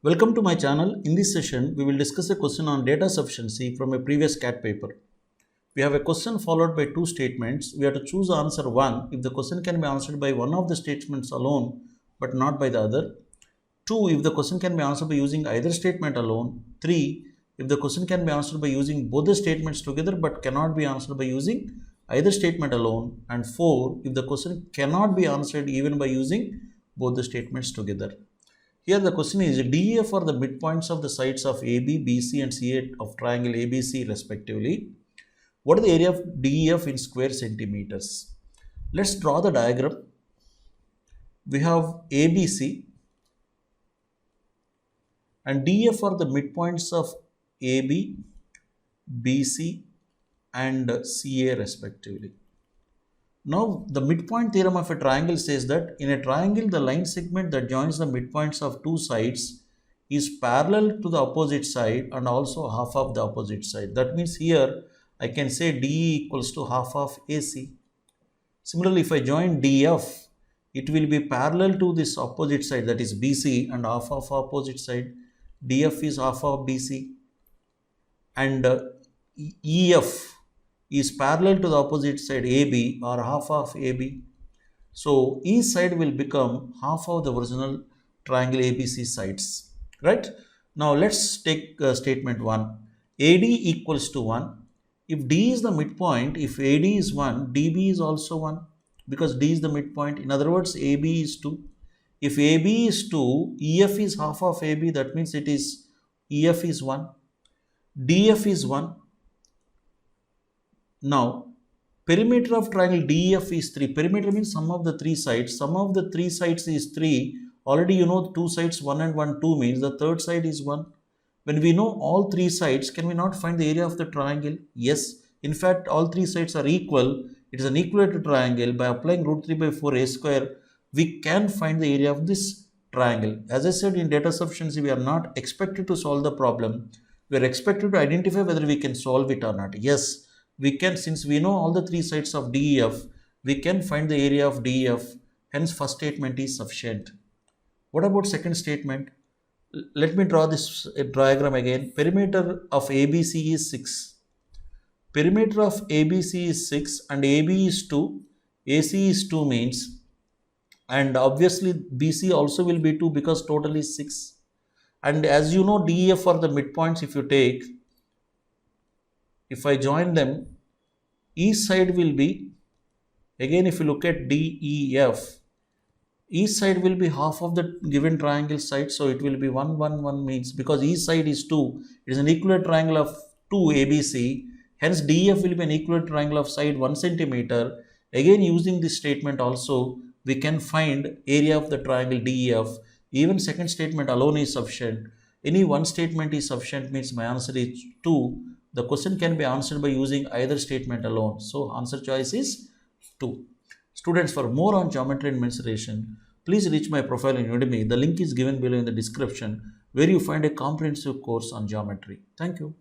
Welcome to my channel. In this session, we will discuss a question on data sufficiency from a previous CAT paper. We have a question followed by two statements. We have to choose answer 1 if the question can be answered by one of the statements alone but not by the other. 2 if the question can be answered by using either statement alone. 3 if the question can be answered by using both the statements together but cannot be answered by using either statement alone. And 4 if the question cannot be answered even by using both the statements together. Here the question is DEF are the midpoints of the sides of AB, BC and CA of triangle ABC respectively. What is the area of DEF in square centimeters? Let's draw the diagram. We have ABC and DEF are the midpoints of AB, BC and CA respectively. Now, the midpoint theorem of a triangle says that in a triangle, the line segment that joins the midpoints of two sides is parallel to the opposite side and also half of the opposite side. That means here I can say DE equals to half of AC. Similarly, if I join DF, it will be parallel to this opposite side, that is BC, and half of opposite side. DF is half of BC. And EF is parallel to the opposite side AB or half of AB. So each side will become half of the original triangle ABC sides, right? Now let's take statement 1. AD equals to 1. If D is the midpoint, if AD is 1, DB is also 1 because D is the midpoint. In other words, AB is 2. If AB is 2, EF is half of AB, that means it is EF is 1. DF is 1. Now, perimeter of triangle DEF is 3. Perimeter means sum of the three sides. Sum of the three sides is 3. Already you know two sides 1 and 1, 2 means the third side is 1. When we know all three sides, can we not find the area of the triangle? Yes. In fact, all three sides are equal. It is an equilateral triangle. By applying root 3 by 4 a square, we can find the area of this triangle. As I said, in data sufficiency, we are not expected to solve the problem. We are expected to identify whether we can solve it or not. Yes. We can, since we know all the three sides of DEF, we can find the area of DEF. Hence, first statement is sufficient. What about second statement? Let me draw this diagram again. Perimeter of ABC is 6. Perimeter of ABC is 6 and AB is 2. AC is 2 means, and obviously BC also will be 2 because total is 6. And as you know, DEF are the midpoints. If you take, if I join them, each side will be, again if you look at DEF, each side will be half of the given triangle side. So it will be 1, 1, 1 means, because each side is 2, it is an equilateral triangle of 2 ABC. Hence DEF will be an equilateral triangle of side 1 centimeter. Again using this statement also, we can find area of the triangle DEF. Even second statement alone is sufficient. Any one statement is sufficient means my answer is 2. The question can be answered by using either statement alone. So answer choice is 2. Students, for more on geometry and mensuration, please reach my profile in Udemy. The link is given below in the description where you find a comprehensive course on geometry. Thank you.